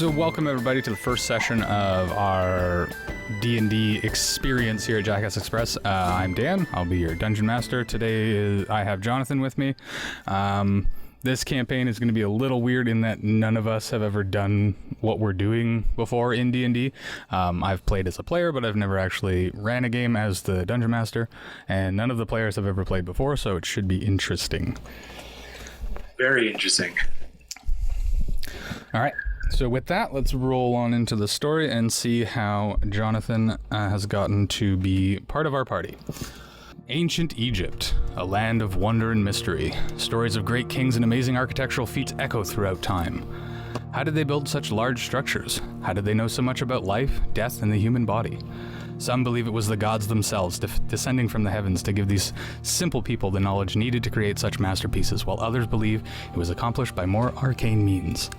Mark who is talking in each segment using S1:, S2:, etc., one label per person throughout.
S1: So welcome everybody to the first session of our D&D experience here at Jackass Express. I'm Dan. I'll be your dungeon master. Today I have Jonathan with me. This campaign is going to be a little weird in that none of us have ever done what we're doing before in D&D. I've played as a player, but I've never actually ran a game as the dungeon master, and none of the players have ever played before, so it should be interesting.
S2: Very interesting.
S1: All right. So with that, let's roll on into the story and see how Jonathan has gotten to be part of our party. Ancient Egypt, a land of wonder and mystery. Stories of great kings and amazing architectural feats echo throughout time. How did they build such large structures? How did they know so much about life, death, and the human body? Some believe it was the gods themselves descending from the heavens to give these simple people the knowledge needed to create such masterpieces, while others believe it was accomplished by more arcane means.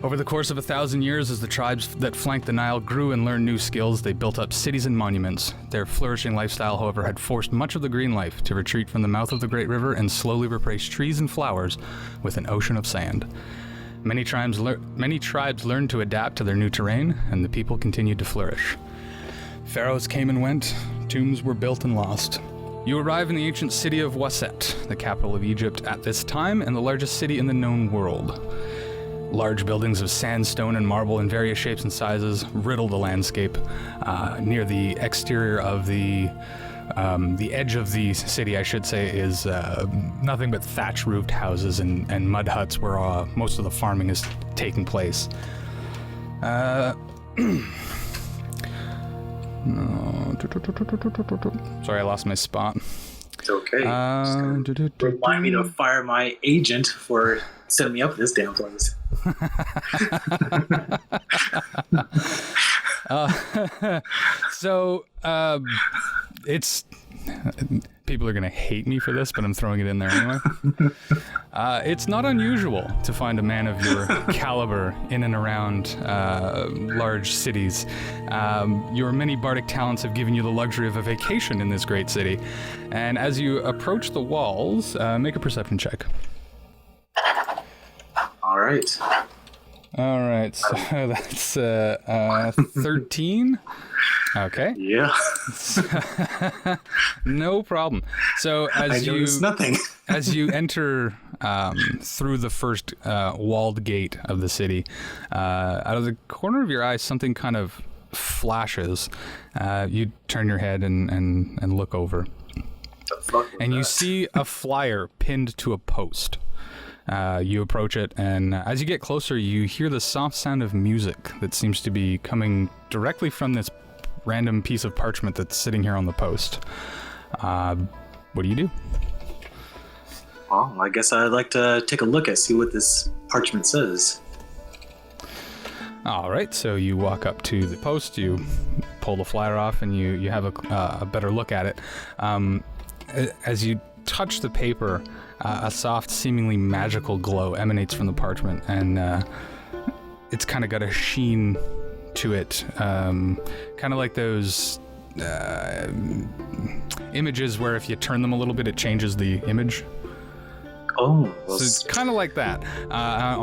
S1: Over the course of 1,000 years, as the tribes that flanked the Nile grew and learned new skills, they built up cities and monuments. Their flourishing lifestyle, however, had forced much of the green life to retreat from the mouth of the great river and slowly replace trees and flowers with an ocean of sand. Many tribes learned to adapt to their new terrain, and the people continued to flourish. Pharaohs came and went, tombs were built and lost. You arrive in the ancient city of Waset, the capital of Egypt at this time, and the largest city in the known world. Large buildings of sandstone and marble in various shapes and sizes riddle the landscape. Near the exterior of the edge of the city, I should say, is nothing but thatch-roofed houses and mud huts where most of the farming is taking place. Sorry, I lost my spot.
S2: It's okay. Remind me to fire my agent for setting me up for this damn place.
S1: It's people are gonna hate me for this, but I'm throwing it in there anyway. It's not unusual to find a man of your caliber in and around large cities. Your many bardic talents have given you the luxury of a vacation in this great city, and as you approach the walls, make a perception check. All right, so that's 13. Okay.
S2: Yeah.
S1: No problem. So as
S2: nothing.
S1: as you enter through the first walled gate of the city, out of the corner of your eye, something kind of flashes. You turn your head and look over, and you see a flyer pinned to a post. You approach it, and as you get closer, you hear the soft sound of music that seems to be coming directly from this random piece of parchment that's sitting here on the post. What do you do?
S2: Well, I guess I'd like to take a look at, see what this parchment says.
S1: All right, so you walk up to the post, you pull the flyer off, and you have a better look at it. As you touch the paper, a soft, seemingly magical glow emanates from the parchment, and it's kind of got a sheen to it, kind of like those images where if you turn them a little bit, it changes the image.
S2: Oh,
S1: well, so it's kind of like that. At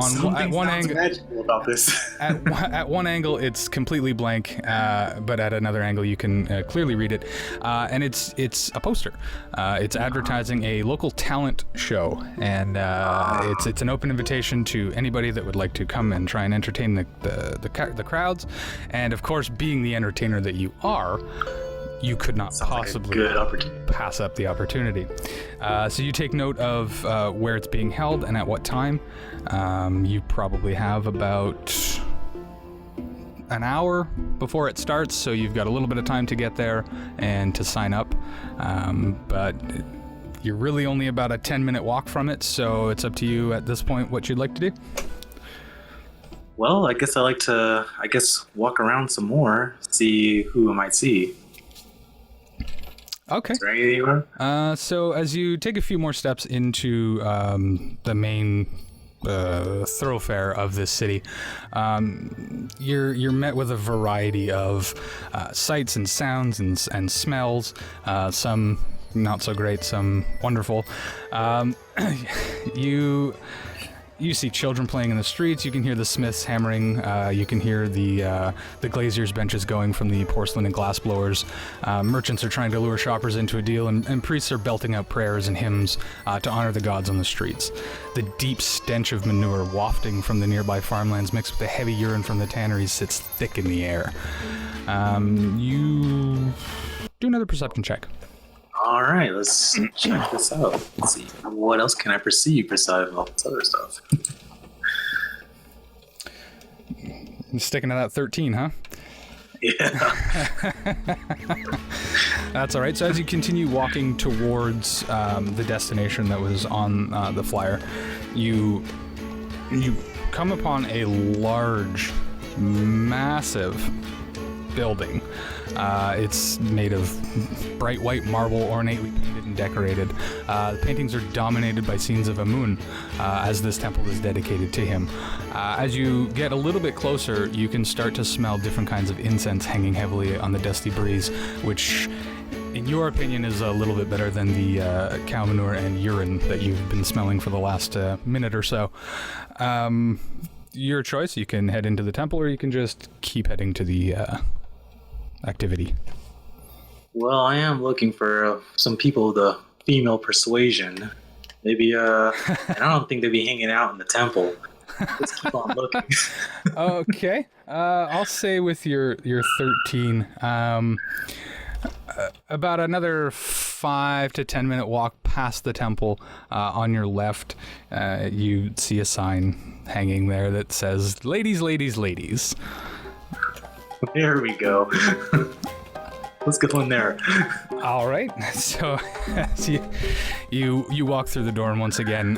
S1: one angle,
S2: magical about this.
S1: at one angle, it's completely blank, but at another angle, you can clearly read it. And it's a poster. It's advertising a local talent show, and it's an open invitation to anybody that would like to come and try and entertain the crowds. And of course, being the entertainer that you are, you could not possibly pass up the opportunity. So you take note of where it's being held and at what time. You probably have about an hour before it starts, so you've got a little bit of time to get there and to sign up. But you're really only about a 10-minute walk from it, so it's up to you at this point what you'd like to do.
S2: Well, I guess I like to walk around some more, see who I might see.
S1: Okay.
S2: Is there anything?
S1: So as you take a few more steps into the main thoroughfare of this city, you're met with a variety of sights and sounds and smells. Some not so great, some wonderful. You You see children playing in the streets. You can hear the smiths hammering. You can hear the glaziers' benches going from the porcelain and glass blowers. Merchants are trying to lure shoppers into a deal, and priests are belting out prayers and hymns to honor the gods on the streets. The deep stench of manure wafting from the nearby farmlands mixed with the heavy urine from the tanneries sits thick in the air. You do another perception check.
S2: All right, let's check this out. Let's see. What else can I perceive besides all this other stuff?
S1: You're sticking to that 13, huh?
S2: Yeah.
S1: That's all right. So as you continue walking towards the destination that was on the flyer, you come upon a large, massive building. It's made of bright white marble, ornately painted and decorated. The paintings are dominated by scenes of Amun, as this temple is dedicated to him. As you get a little bit closer, you can start to smell different kinds of incense hanging heavily on the dusty breeze, which, in your opinion, is a little bit better than the cow manure and urine that you've been smelling for the last minute or so. Your choice. You can head into the temple, or you can just keep heading to the activity.
S2: Well, I am looking for some people with a female persuasion. Maybe, and I don't think they'd be hanging out in the temple. Let's keep on looking.
S1: Okay. I'll say with your 13, about another 5 to 10 minute walk past the temple, on your left, you see a sign hanging there that says, "Ladies, ladies, ladies."
S2: There we go. Let's go in there.
S1: All right. So as you walk through the door, and once again,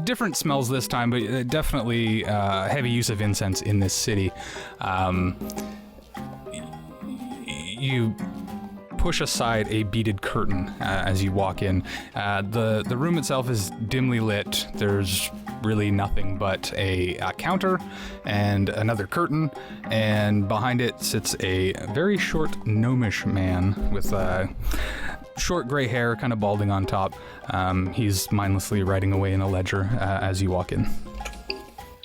S1: different smells this time, but definitely heavy use of incense in this city. You push aside a beaded curtain as you walk in. The room itself is dimly lit. There's really nothing but a counter and another curtain, and behind it sits a very short gnomish man with short gray hair, kind of balding on top. He's mindlessly writing away in a ledger as you walk in.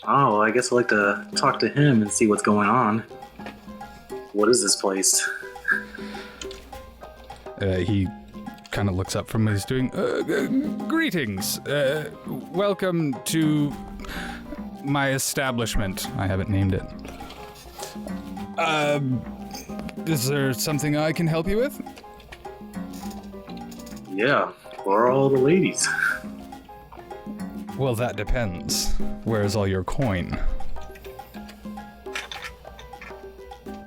S2: Oh, well, I guess I'd like to talk to him and see what's going on. What is this place?
S1: He kind of looks up from what he's doing. Greetings. Welcome to my establishment. I haven't named it. Is there something I can help you with?
S2: Yeah, where are all the ladies?
S1: Well, that depends. Where's all your coin?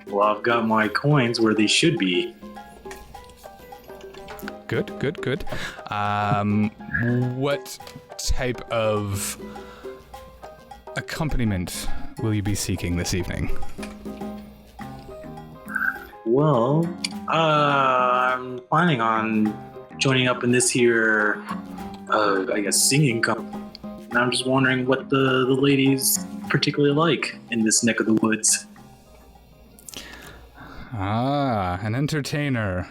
S2: Well, I've got my coins where they should be.
S1: Good. What type of accompaniment will you be seeking this evening?
S2: Well, I'm planning on joining up in this here, I guess, singing company. And I'm just wondering what the ladies particularly like in this neck of the woods.
S1: Ah, an entertainer.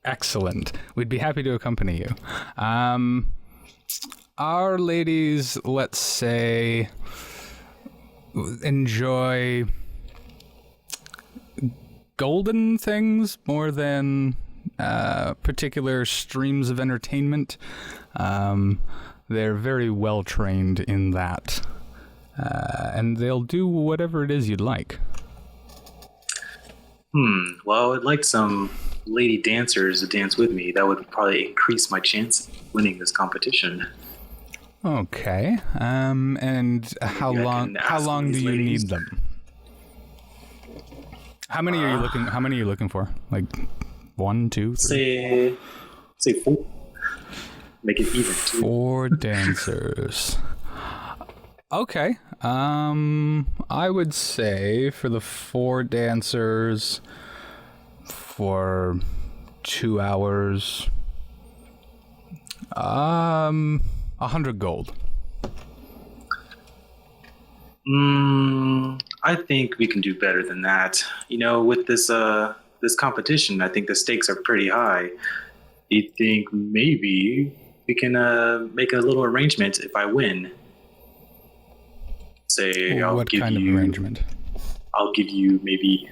S1: Excellent. We'd be happy to accompany you. Our ladies, let's say, enjoy golden things more than particular streams of entertainment. They're very well trained in that. And they'll do whatever it is you'd like.
S2: Well, I'd like some lady dancers to dance with me. That would probably increase my chance of winning this competition.
S1: Okay. And how long do you need them? How many are you looking for? Like 1, 2, 3?
S2: Say 4. Make it even.
S1: 4 dancers. Okay. I would say for the 4 dancers, for 2 hours, 100 gold.
S2: I think we can do better than that. You know, with this competition, I think the stakes are pretty high. Do you think maybe we can make a little arrangement if I win? Say
S1: What kind of arrangement?
S2: I'll give you maybe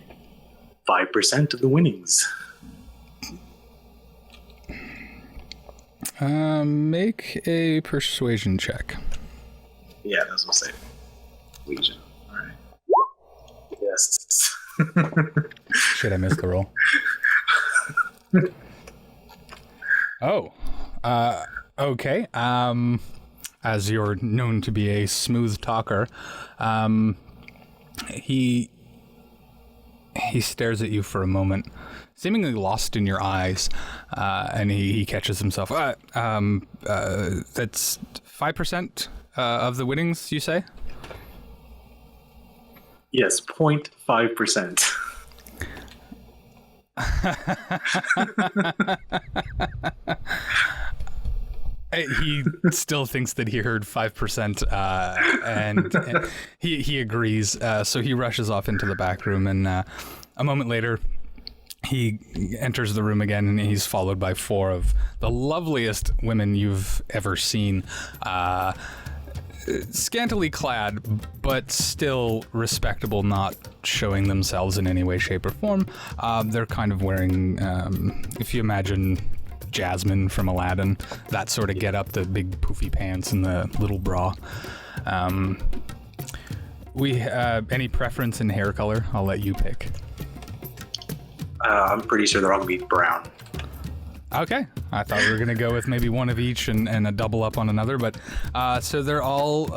S2: 5% of the winnings.
S1: Make a persuasion check.
S2: Yeah, that's what I'm saying. Legion. All right. Yes.
S1: Shit, I missed the roll. Okay. As you're known to be a smooth talker, he stares at you for a moment, seemingly lost in your eyes, and he catches himself. That's 5% of the winnings, you say?
S2: Yes, 0.5%.
S1: He still thinks that he heard 5%, and he agrees. So he rushes off into the back room, and a moment later, he enters the room again, and he's followed by 4 of the loveliest women you've ever seen. Scantily clad, but still respectable, not showing themselves in any way, shape, or form. They're kind of wearing, if you imagine Jasmine from Aladdin, that sort of get up, the big poofy pants and the little bra. Any preference in hair color? I'll let you pick.
S2: I'm pretty sure they're all going to be brown.
S1: Okay, I thought we were gonna go with maybe one of each and a double up on another, but so they're all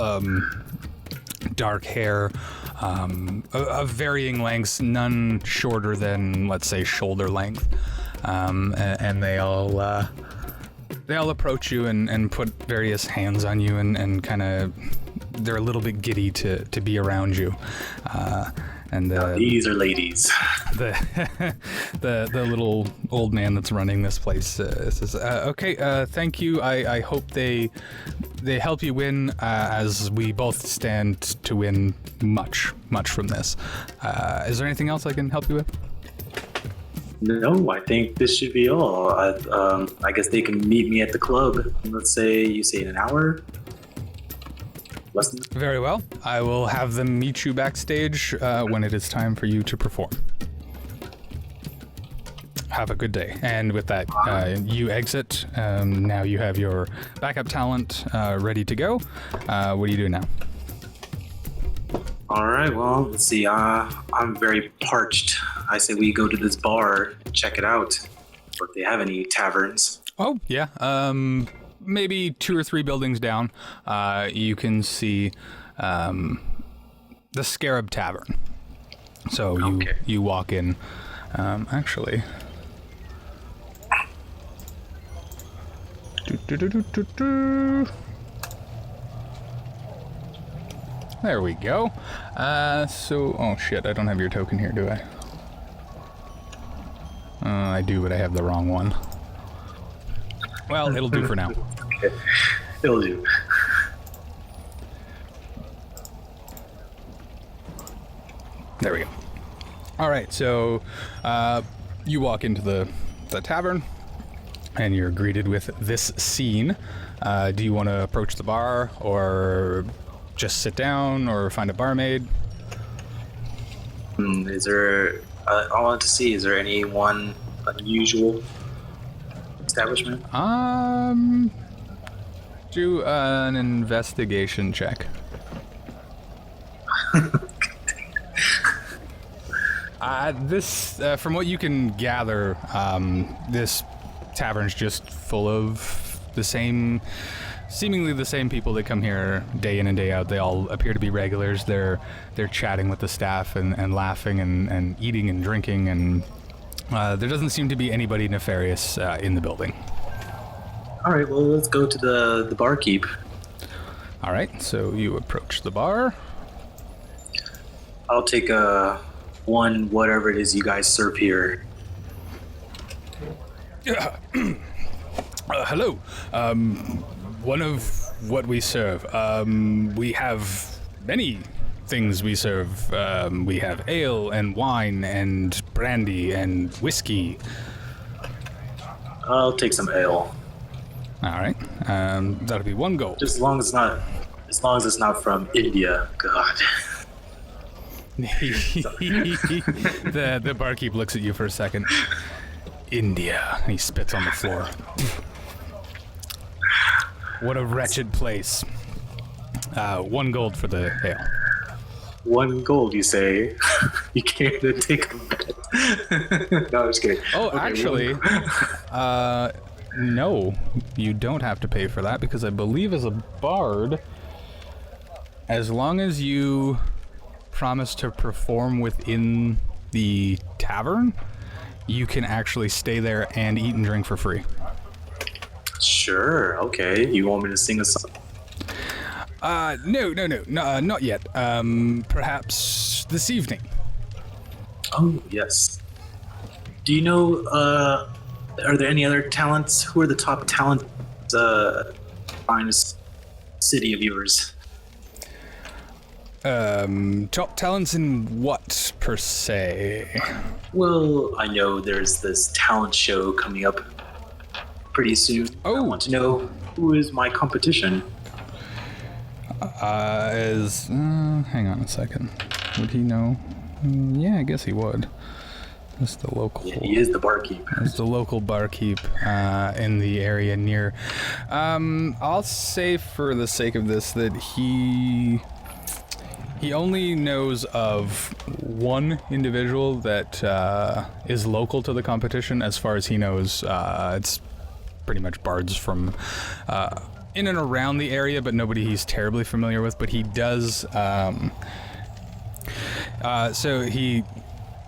S1: dark hair, of varying lengths, none shorter than, let's say, shoulder length, and they all approach you and put various hands on you and kind of, they're a little bit giddy to be around you. And
S2: these are ladies.
S1: The little old man that's running this place says, "Okay, thank you. I hope they help you win, as we both stand to win much from this. Is there anything else I can help you with?"
S2: No, I think this should be all. I guess they can meet me at the club. Let's say you say in an hour.
S1: Very well. I will have them meet you backstage when it is time for you to perform. Have a good day. And with that, you exit. Now you have your backup talent ready to go. What do you do now?
S2: All right, well, let's see. I'm very parched. I say we go to this bar, check it out. Or if they have any taverns.
S1: Oh, yeah. Maybe 2 or 3 buildings down, you can see the Scarab Tavern. So you walk in. Actually, there we go. Oh shit, I don't have your token here, do I? I do, but I have the wrong one. Well, it'll do for now.
S2: Okay. It'll do.
S1: There we go. All right, so you walk into the tavern, and you're greeted with this scene. Do you want to approach the bar, or just sit down, or find a barmaid?
S2: Is there... I wanted to see, is there anyone unusual establishment?
S1: Do an investigation check. From what you can gather, this tavern's just full of seemingly the same people that come here day in and day out. They all appear to be regulars. They're chatting with the staff and laughing and eating and drinking, and there doesn't seem to be anybody nefarious in the building.
S2: All right, well, let's go to the barkeep.
S1: All right, so you approach the bar.
S2: I'll take one whatever it is you guys serve here.
S1: Hello. One of what we serve. We have many things we serve. We have ale and wine and brandy and whiskey.
S2: I'll take some ale.
S1: All right. That'll be 1 gold.
S2: Just as long as it's not As long as it's not from India. God.
S1: The barkeep looks at you for a second. India. He spits on the floor. What a wretched place. 1 gold for the ale.
S2: 1 gold, you say? You care to take a bet? No, I'm just kidding.
S1: Oh,
S2: Okay,
S1: actually, no, you don't have to pay for that because I believe as a bard, as long as you promise to perform within the tavern, you can actually stay there and eat and drink for free.
S2: Sure, okay. You want me to sing a song?
S1: No, not yet. Perhaps this evening.
S2: Oh, yes. Do you know, are there any other talents? Who are the top talents, finest city of yours?
S1: Top talents in what, per se?
S2: Well, I know there's this talent show coming up pretty soon.
S1: Oh.
S2: I want to know who is my competition.
S1: Hang on a second. Would he know? Yeah, I guess he would. That's the local.
S2: Yeah, he is the barkeep.
S1: That's the local barkeep in the area near. I'll say for the sake of this that he only knows of one individual that is local to the competition. As far as he knows, it's pretty much bards from in and around the area, but nobody he's terribly familiar with. But he does. So he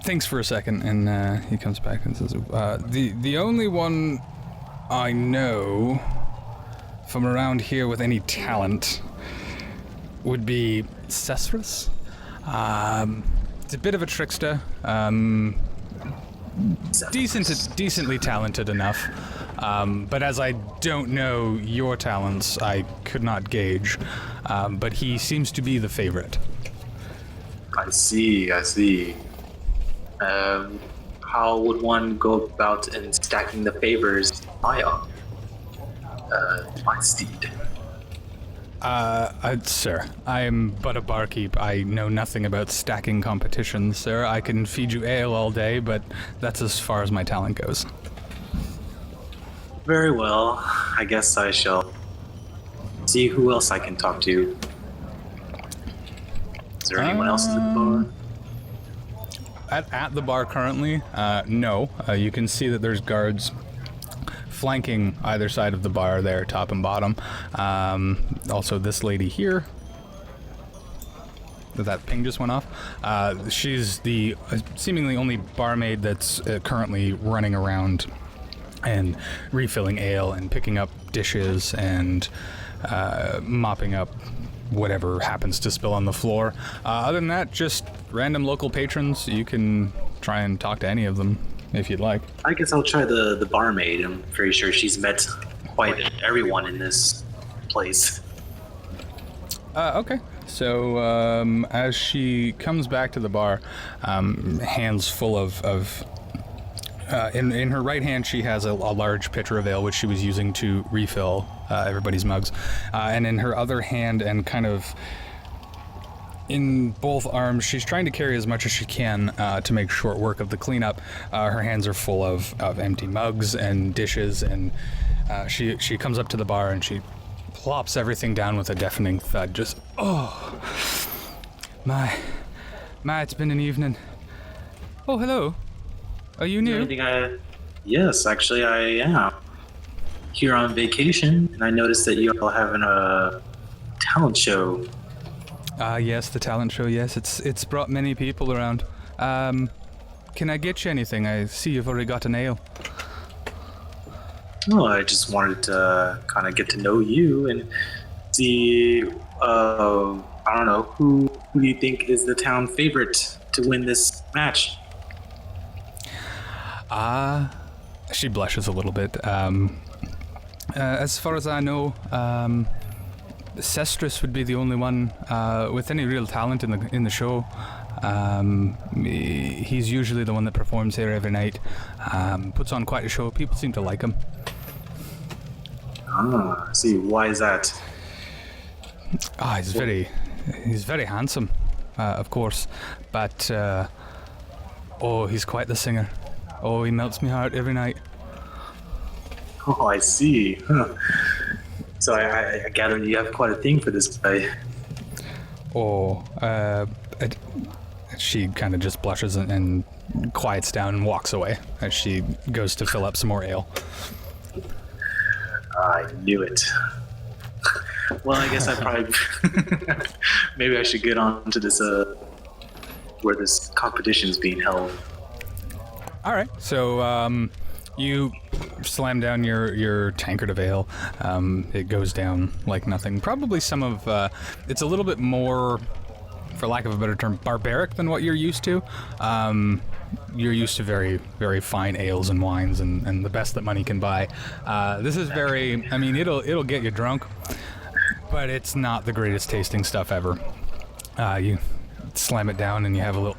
S1: thinks for a second, and he comes back and says, "The only one I know from around here with any talent would be Cesarus. It's a bit of a trickster. Decently talented enough. But as I don't know your talents, I could not gauge. But he seems to be the favorite."
S2: I see. How would one go about in stacking the favors my steed?
S1: Sir, I am but a barkeep. I know nothing about stacking competitions, sir. I can feed you ale all day, but that's as far as my talent goes.
S2: Very well. I guess I shall see who else I can talk to. Is there anyone else at the bar?
S1: At the bar currently, no. You can see that there's guards flanking either side of the bar there, top and bottom. Also, this lady here. That ping just went off. She's the seemingly only barmaid that's currently running around and refilling ale and picking up dishes and mopping up whatever happens to spill on the floor. Other than that, just random local patrons. You can try and talk to any of them if you'd like.
S2: I guess I'll try the barmaid. I'm very sure she's met quite everyone in this place.
S1: Okay. So as she comes back to the bar, hands full of in her right hand she has a large pitcher of ale which she was using to refill everybody's mugs, and in her other hand and kind of in both arms she's trying to carry as much as she can to make short work of the cleanup. Her hands are full of empty mugs and dishes, and she comes up to the bar and she plops everything down with a deafening thud. Just my it's been an evening. Oh, hello. Are you new?
S2: Yes, actually I am here on vacation, and I noticed that you all having a talent show.
S1: Yes, the talent show. Yes, it's brought many people around. Can I get you anything? I see you've already got an ale.
S2: No, I just wanted to kind of get to know you and see. I don't know, who do you think is the town favorite to win this match?
S1: She blushes a little bit. As far as I know, Sestrus would be the only one with any real talent in the show. He's usually the one that performs here every night. Puts on quite a show. People seem to like him.
S2: I see. Why is that?
S1: He's very handsome, of course, but he's quite the singer. Oh, he melts me heart every night.
S2: Oh, I see. Huh. So I gather you have quite a thing for this guy.
S1: She kind of just blushes and quiets down and walks away as she goes to fill up some more ale.
S2: I knew it. Well, I guess I probably maybe I should get on to this where this competition is being held.
S1: All right, so you slam down your tankard of ale. It goes down like nothing. Probably some of it's a little bit more, for lack of a better term, barbaric than what you're used to. You're used to very, very fine ales and wines and the best that money can buy. This is very, I mean, it'll get you drunk, but it's not the greatest tasting stuff ever. You slam it down and you have a little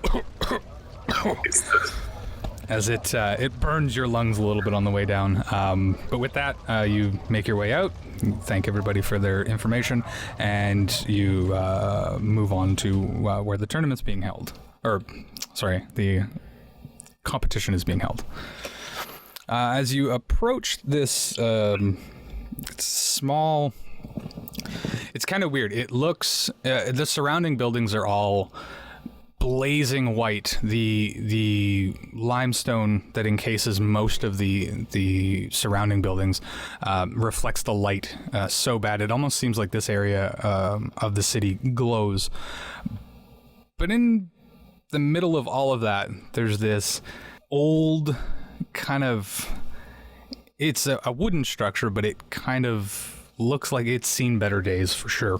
S1: as it burns your lungs a little bit on the way down. But with that, you make your way out, thank everybody for their information, and you move on to where the tournament's being held. The competition is being held. As you approach this small... It's kind of weird. It looks... the surrounding buildings are all blazing white. The limestone that encases most of the surrounding buildings reflects the light so bad it almost seems like this area of the city glows. But in the middle of all of that, there's this old kind of... It's a wooden structure, but it kind of looks like it's seen better days for sure.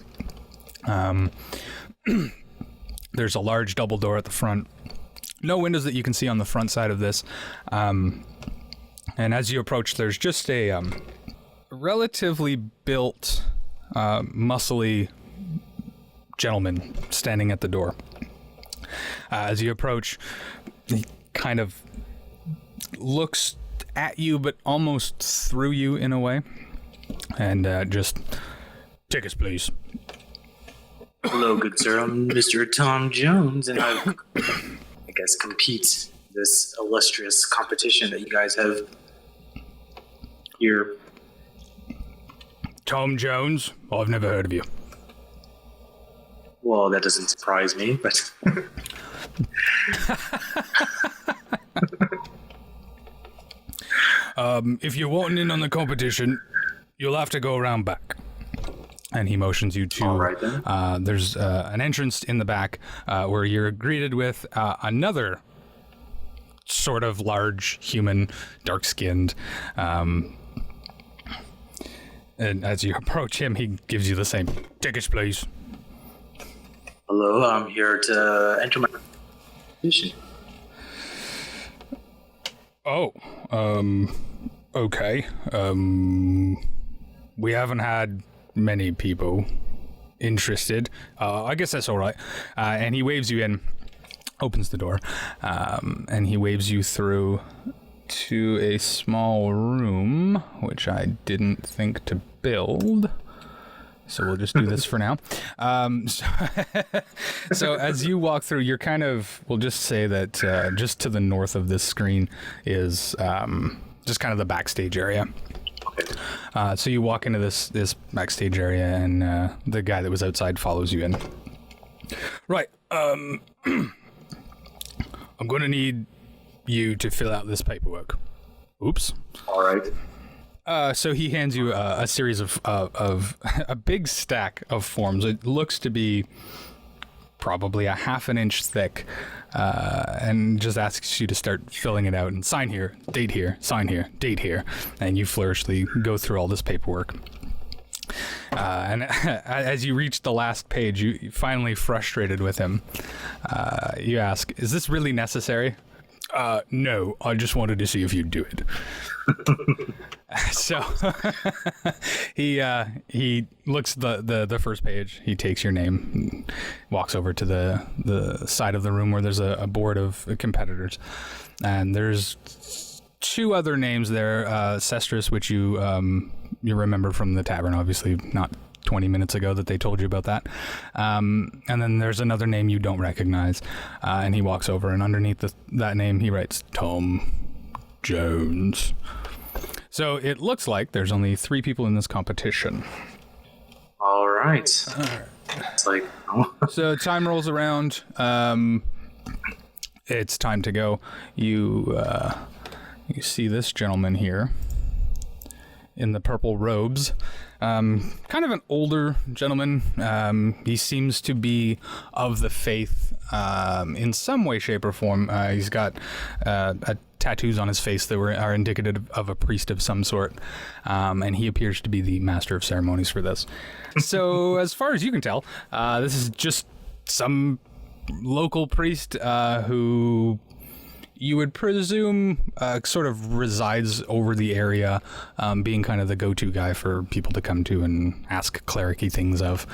S1: There's a large double door at the front. No windows that you can see on the front side of this. And as you approach, there's just a relatively built, muscly gentleman standing at the door. As you approach, he kind of looks at you, but almost through you in a way. And just, tickets, please.
S2: Hello, good sir. I'm Mr. Tom Jones, and I guess compete this illustrious competition that you guys have here.
S1: Tom Jones? Oh, I've never heard of you.
S2: Well, that doesn't surprise me, but...
S1: If you're wanting in on the competition, you'll have to go around back. And he motions you to...
S2: All right, then.
S1: There's an entrance in the back where you're greeted with another sort of large human, dark-skinned. And as you approach him, he gives you the same. Tickets, please.
S2: Hello, I'm here to enter my competition.
S1: Oh, okay. We haven't had many people interested. I guess that's all right. And he waves you in, opens the door, and he waves you through to a small room, which I didn't think to build. So we'll just do this for now. So as you walk through, you're kind of, we'll just say that just to the north of this screen is just kind of the backstage area. So you walk into this backstage area, and the guy that was outside follows you in. Right. I'm going to need you to fill out this paperwork. Oops.
S2: All right.
S1: So he hands you a series of a big stack of forms. It looks to be probably a half an inch thick, and just asks you to start filling it out and sign here, date here, sign here, date here, and you flourishly go through all this paperwork. And as you reach the last page, you finally frustrated with him. You ask, "Is this really necessary?" No, I just wanted to see if you'd do it. So he looks the first page. He takes your name, walks over to the side of the room where there's a board of competitors, and there's two other names there. Sestris, which you remember from the tavern, obviously not 20 minutes ago that they told you about that. And then there's another name you don't recognize. And he walks over, and underneath that name, he writes Tom Jones. So it looks like there's only 3 people in this competition.
S2: All right. It's like, oh.
S1: So time rolls around. It's time to go. You see this gentleman here in the purple robes. Kind of an older gentleman. He seems to be of the faith in some way, shape, or form. He's got tattoos on his face that are indicative of a priest of some sort. And he appears to be the master of ceremonies for this. So as far as you can tell, this is just some local priest who you would presume sort of resides over the area, being kind of the go-to guy for people to come to and ask cleric-y things of.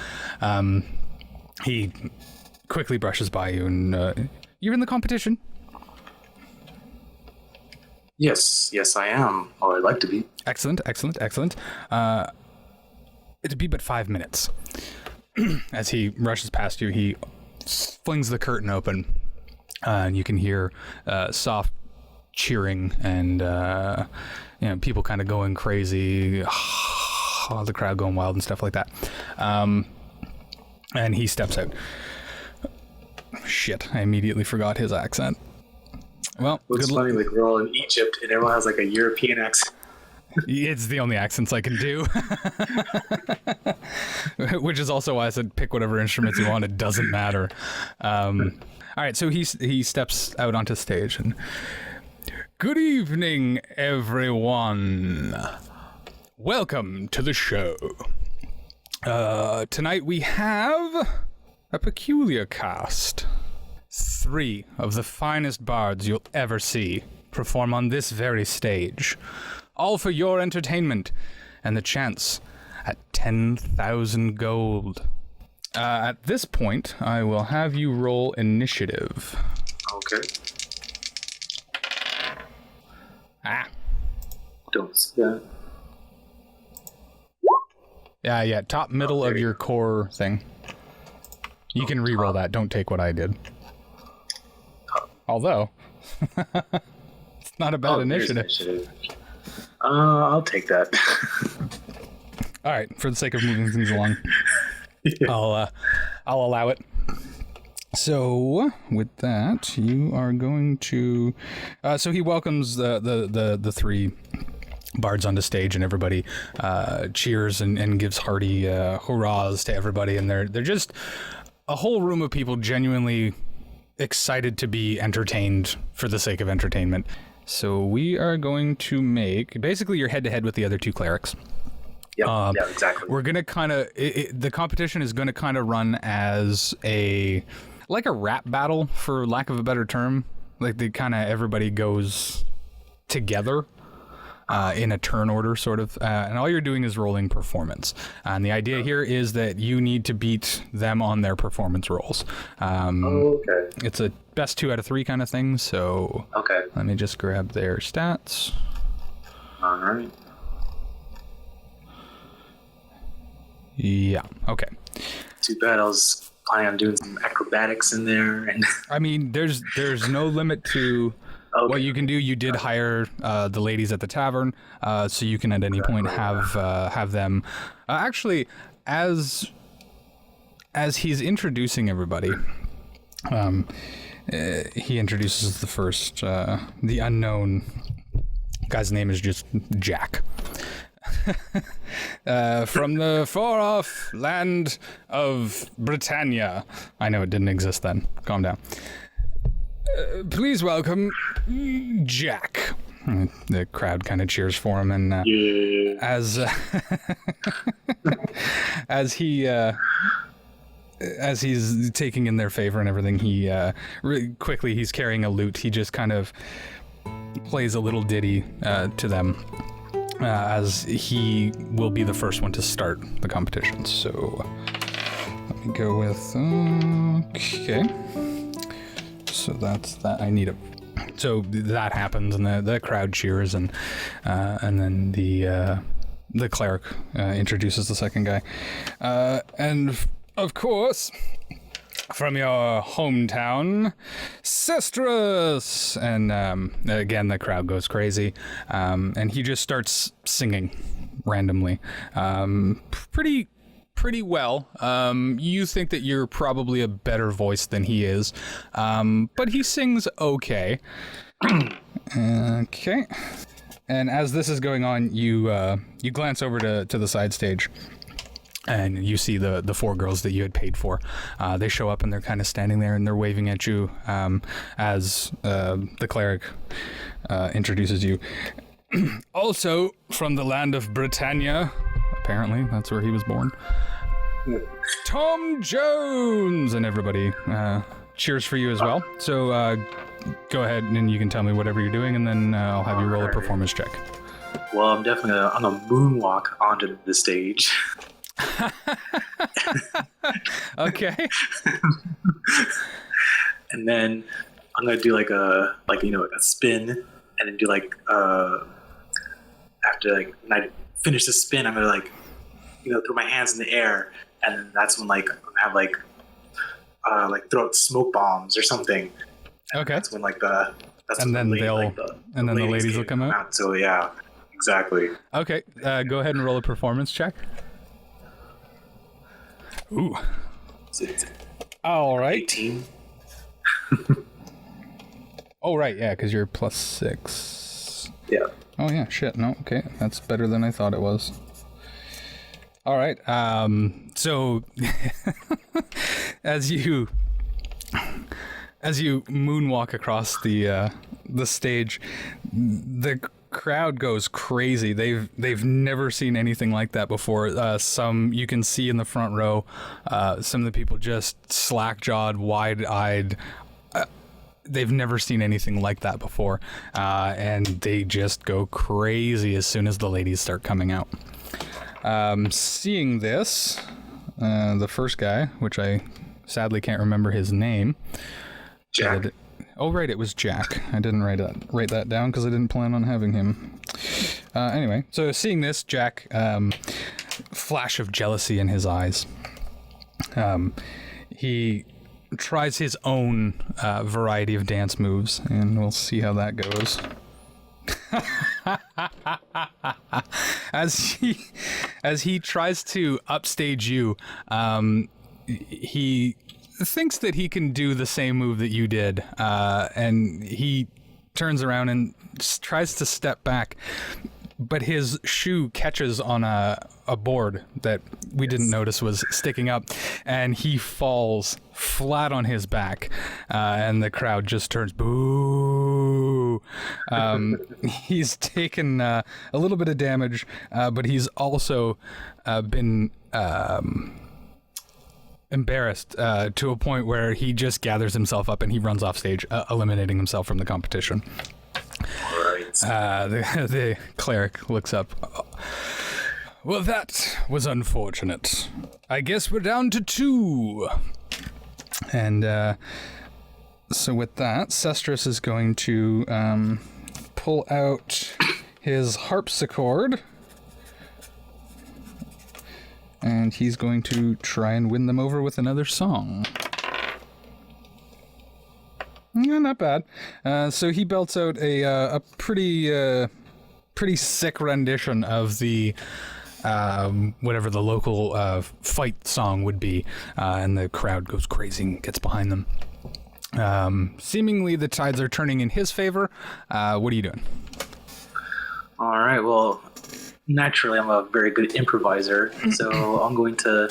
S1: He quickly brushes by you, and you're in the competition?
S2: Yes, I am. Or I'd like to be.
S1: Excellent. It'd be but 5 minutes. As he rushes past you, he flings the curtain open. And you can hear soft cheering and people kind of going crazy, the crowd going wild and stuff like that. And he steps out. Shit, I immediately forgot his accent. Well,
S2: it's funny, like we're all in Egypt and everyone has like a European accent.
S1: It's the only accents I can do. Which is also why I said pick whatever instruments you want. It doesn't matter. All right, so he steps out onto stage and... Good evening, everyone. Welcome to the show. Tonight we have a peculiar cast. 3 of the finest bards you'll ever see perform on this very stage. All for your entertainment and the chance at 10,000 gold. At this point, I will have you roll initiative.
S2: Okay. Don't see that.
S1: Yeah, top middle of your core thing. You can re-roll that. Don't take what I did. Although, it's not a bad initiative.
S2: I'll take that.
S1: All right, for the sake of moving things along, I'll allow it. So with that, you are going to. So he welcomes the 3 bards onto stage, and everybody cheers and gives hearty hurrahs to everybody, and they're just a whole room of people genuinely excited to be entertained for the sake of entertainment. So we are going to make basically you're head to head with the other 2 clerics.
S2: Yeah, exactly.
S1: We're gonna kind of the competition is going to kind of run as a rap battle, for lack of a better term. Like everybody goes together. In a turn order, sort of, and all you're doing is rolling performance. And the idea here is that you need to beat them on their performance rolls.
S2: Okay.
S1: It's a best 2 out of 3 kind of thing. So
S2: okay,
S1: let me just grab their stats.
S2: All right.
S1: Yeah. Okay.
S2: Too bad. I was planning on doing some acrobatics in there, and
S1: I mean, there's no limit to. Okay. What you can do, you did hire the ladies at the tavern, so you can at any point have them. Actually, as he's introducing everybody, he introduces the first, the unknown guy's name is just Jack. From the far-off land of Britannia. I know it didn't exist then. Calm down. Please welcome Jack. The crowd kind of cheers for him, and as he's taking in their favor and everything, he really quickly he's carrying a lute. He just kind of plays a little ditty to them, as he will be the first one to start the competition. So let me go with okay. So that's that. I need a. So that happens, and the crowd cheers, and then the The cleric introduces the second guy. And of course, from your hometown, Sestrus! And again, the crowd goes crazy. And he just starts singing randomly. Pretty well. You think that you're probably a better voice than he is. But he sings okay. Okay. And as this is going on, you glance over to the side stage, and you see the four girls that you had paid for. They show up and they're kind of standing there and they're waving at you as the cleric introduces you. Also from the land of Britannia, apparently that's where he was born, Tom Jones, and everybody cheers for you as well. So go ahead and you can tell me whatever you're doing, and then I'll have you roll a performance check.
S2: Well, I'm definitely gonna moonwalk onto the stage.
S1: Okay.
S2: And then I'm gonna do like a spin, and then do after when I finish the spin, I'm gonna throw my hands in the air, and then that's when I'm gonna have throw out smoke bombs or something.
S1: Okay.
S2: That's when
S1: and then the ladies will come out.
S2: So yeah, exactly.
S1: Okay. Go ahead and roll a performance check. Ooh. All right.
S2: 18.
S1: Oh, right. Yeah, because you're +6.
S2: Yeah.
S1: Oh, yeah. Shit. No. Okay. That's better than I thought it was. All right. So as you moonwalk across the stage, the crowd goes crazy. They've never seen anything like that before. Some you can see in the front row, some of the people just slack-jawed, wide-eyed. They've never seen anything like that before, and they just go crazy as soon as the ladies start coming out. Seeing this, the first guy, which I sadly can't remember his name.
S2: Jack.
S1: Oh, right, it was Jack. I didn't write that down because I didn't plan on having him. Anyway, so seeing this, Jack, flash of jealousy in his eyes. He tries his own variety of dance moves, and we'll see how that goes. As he tries to upstage you, he thinks that he can do the same move that you did, and he turns around and tries to step back, but his shoe catches on a board that we didn't notice was sticking up, and he falls flat on his back, and the crowd just turns boo. He's taken a little bit of damage, but he's also been embarrassed to a point where he just gathers himself up and he runs off stage, eliminating himself from the competition.
S2: Right.
S1: The cleric looks up. Well, that was unfortunate. I guess we're down to 2. And so with that, Sestrus is going to pull out his harpsichord, and he's going to try and win them over with another song. Yeah, not bad. So he belts out a pretty sick rendition of the whatever the local fight song would be, and the crowd goes crazy and gets behind them. Seemingly the tides are turning in his favor. What are you doing?
S2: All right. Well, naturally, I'm a very good improviser, so I'm going to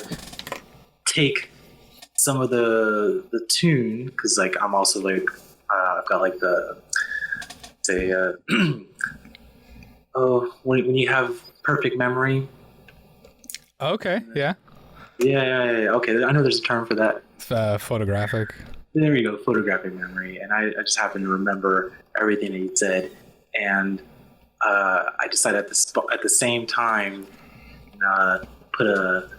S2: take some of the tune, because I'm also I've got when you have perfect memory.
S1: Okay. Yeah.
S2: Yeah. Okay, I know there's a term for that.
S1: Photographic.
S2: There you go, photographic memory. And I just happen to remember everything that you said, and I decided at the same time put a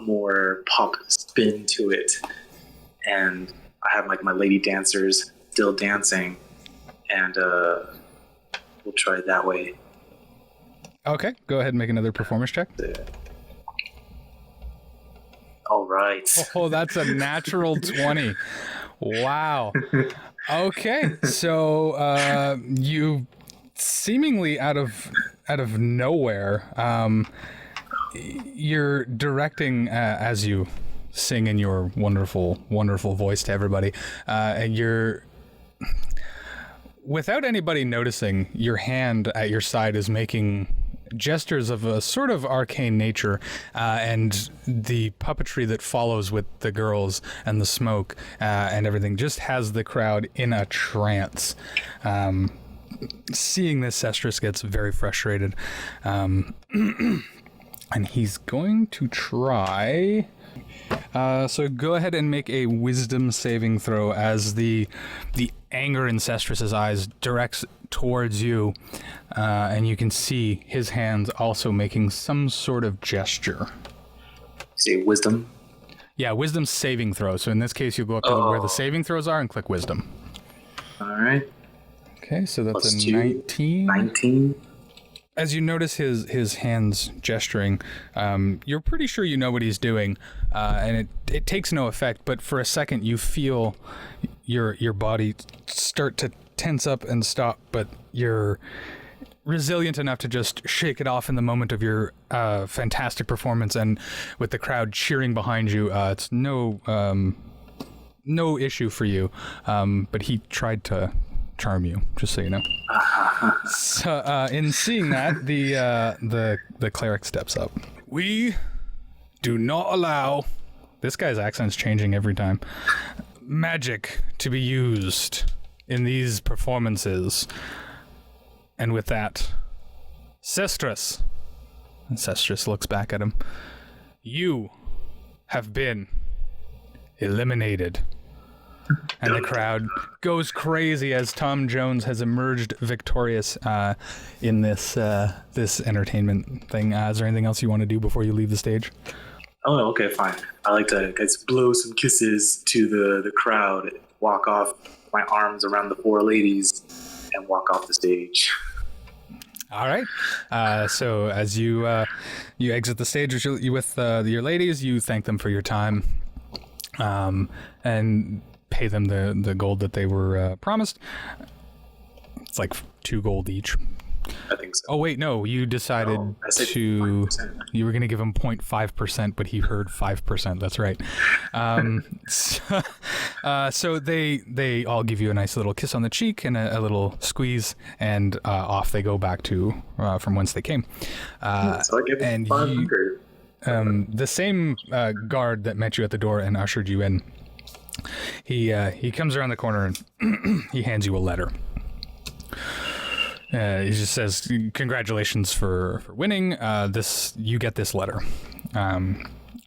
S2: more pop spin to it, and I have my lady dancers still dancing, and we'll try it that way.
S1: Okay, go ahead and make another performance check.
S2: All right.
S1: Oh, that's a natural 20. Wow. Okay, so you seemingly out of nowhere, you're directing as you sing in your wonderful voice to everybody, and you're, without anybody noticing, your hand at your side is making gestures of a sort of arcane nature, and the puppetry that follows with the girls and the smoke and everything just has the crowd in a trance. Seeing this, Sestrus gets very frustrated, and he's going to try. So go ahead and make a wisdom saving throw as the anger in Sestrus's eyes directs towards you, and you can see his hands also making some sort of gesture.
S2: Say wisdom?
S1: Yeah, wisdom saving throw. So in this case, you'll go up to where the saving throws are and click wisdom.
S2: All right.
S1: Okay, so that's
S2: Plus
S1: a 19.
S2: 19.
S1: As you notice his hands gesturing, you're pretty sure you know what he's doing, and it takes no effect, but for a second you feel your body start to tense up and stop, but you're resilient enough to just shake it off in the moment of your fantastic performance, and with the crowd cheering behind you, it's no issue for you, but he tried to charm you, just so you know. So in seeing that, the cleric steps up. We do not allow, this guy's accent's changing every time, magic to be used in these performances. And with that, Sestrus, and Sestrus looks back at him, you have been eliminated. And the crowd goes crazy as Tom Jones has emerged victorious in this entertainment thing. Is there anything else you want to do before you leave the stage?
S2: Oh, okay, fine. I like to blow some kisses to the crowd, walk off, my arms around the four ladies, and walk off the stage.
S1: All right. So as you exit the stage with your ladies, you thank them for your time, and pay them the gold that they were promised. It's like 2 gold each.
S2: I think so.
S1: Oh wait, no, you decided you were going to give him 0.5%, but he heard 5%. That's right. So they all give you a nice little kiss on the cheek and a little squeeze, and off they go back to from whence they came.
S2: So I give him 500.
S1: The same guard that met you at the door and ushered you in, he comes around the corner and he hands you a letter. He just says, "Congratulations for winning. You get this letter."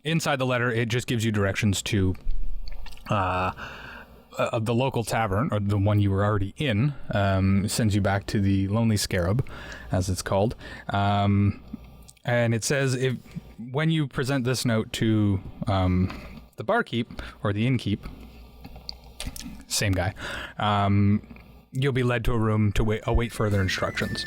S1: Inside the letter, it just gives you directions to the local tavern, or the one you were already in. Sends you back to the Lonely Scarab, as it's called. And it says, when you present this note to the barkeep or the innkeep, same guy, you'll be led to a room to await further instructions.